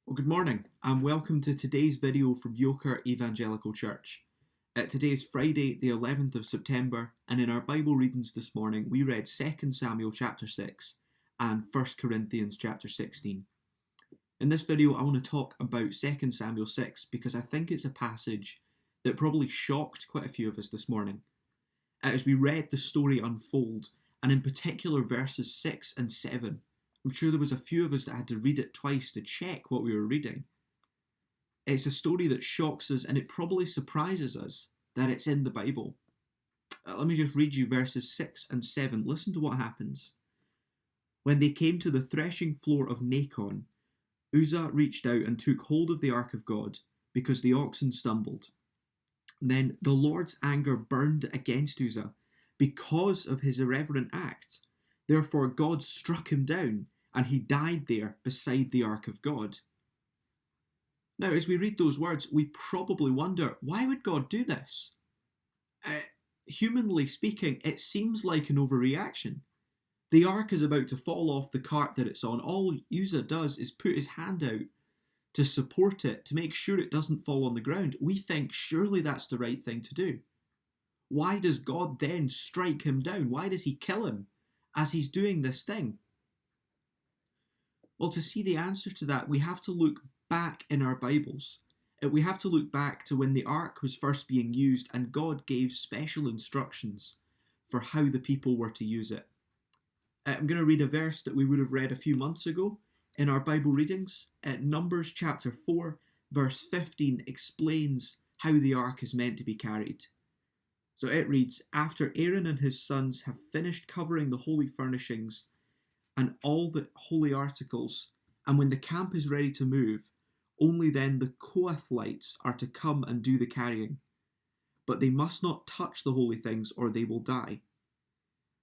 Well, good morning and welcome to today's video from Yoker Evangelical Church. Today is Friday the 11th of September, and in our Bible readings this morning we read 2 Samuel chapter 6 and 1 Corinthians chapter 16. In this video I want to talk about 2 Samuel 6 because I think it's a passage that probably shocked quite a few of us this morning. As we read the story unfold, and in particular verses 6 and 7, I'm sure there was a few of us that had to read it twice to check what we were reading. It's a story that shocks us, and it probably surprises us that it's in the Bible. Let me just read you verses 6 and 7. Listen to what happens. When they came to the threshing floor of Nacon, Uzzah reached out and took hold of the ark of God, because the oxen stumbled. Then the Lord's anger burned against Uzzah because of his irreverent act. Therefore God struck him down, and he died there beside the ark of God. Now, as we read those words, we probably wonder, why would God do this? Humanly speaking, it seems like an overreaction. The ark is about to fall off the cart that it's on. All Uzzah does is put his hand out to support it, to make sure it doesn't fall on the ground. We think surely that's the right thing to do. Why does God then strike him down? Why does he kill him as he's doing this thing? Well, to see the answer to that, we have to look back in our Bibles. We have to look back to when the ark was first being used and God gave special instructions for how the people were to use it. I'm going to read a verse that we would have read a few months ago in our Bible readings. Numbers chapter 4, verse 15 explains how the ark is meant to be carried. So it reads, "After Aaron and his sons have finished covering the holy furnishings and all the holy articles, and when the camp is ready to move, only then the Kohathites are to come and do the carrying. But they must not touch the holy things or they will die.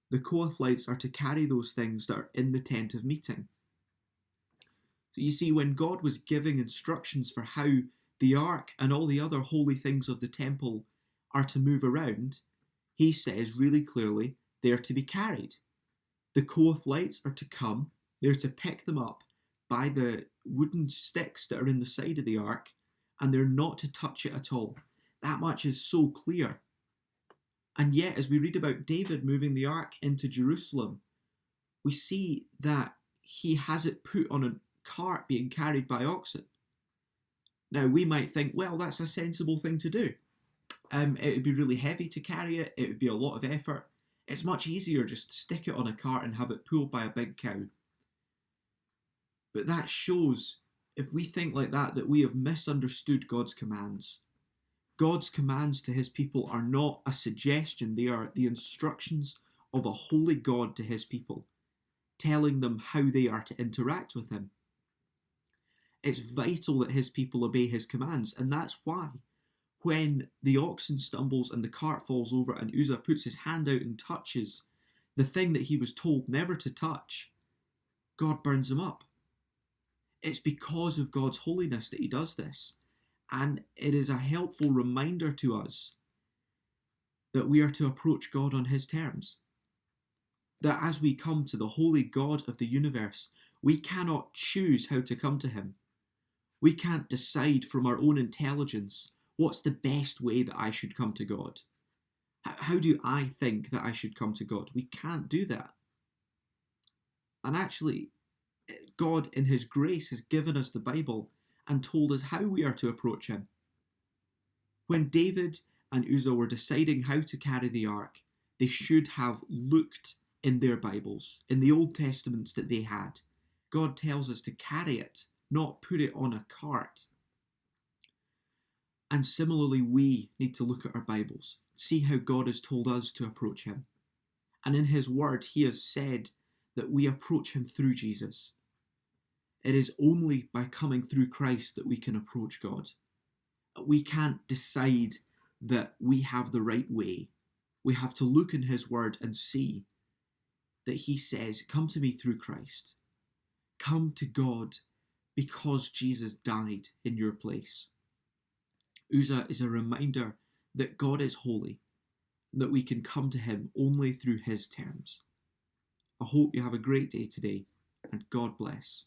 The Kohathites are to carry those things that are in the tent of meeting." So you see, when God was giving instructions for how the ark and all the other holy things of the temple are to move around, he says really clearly they're to be carried. The Kohathites are to come, they're to pick them up by the wooden sticks that are in the side of the ark, and they're not to touch it at all. That much is so clear. And yet, as we read about David moving the ark into Jerusalem, we see that he has it put on a cart being carried by oxen. Now, we might think, well, that's a sensible thing to do. It would be really heavy to carry it. It would be a lot of effort. It's much easier just to stick it on a cart and have it pulled by a big cow. But that shows, if we think like that we have misunderstood God's commands. God's commands to his people are not a suggestion. They are the instructions of a holy God to his people, telling them how they are to interact with him. It's vital that his people obey his commands, and that's why when the oxen stumbles and the cart falls over and Uzzah puts his hand out and touches the thing that he was told never to touch, God burns him up. It's because of God's holiness that he does this. And it is a helpful reminder to us that we are to approach God on his terms. That as we come to the holy God of the universe, we cannot choose how to come to him. We can't decide from our own intelligence what's the best way that I should come to God. How do I think that I should come to God? We can't do that. And actually, God in his grace has given us the Bible and told us how we are to approach him. When David and Uzzah were deciding how to carry the ark, they should have looked in their Bibles, in the Old Testaments that they had. God tells us to carry it, not put it on a cart. And similarly, we need to look at our Bibles, see how God has told us to approach him. And in his word, he has said that we approach him through Jesus. It is only by coming through Christ that we can approach God. We can't decide that we have the right way. We have to look in his word and see that he says, come to me through Christ. Come to God because Jesus died in your place. Uzzah is a reminder that God is holy, that we can come to him only through his terms. I hope you have a great day today, and God bless.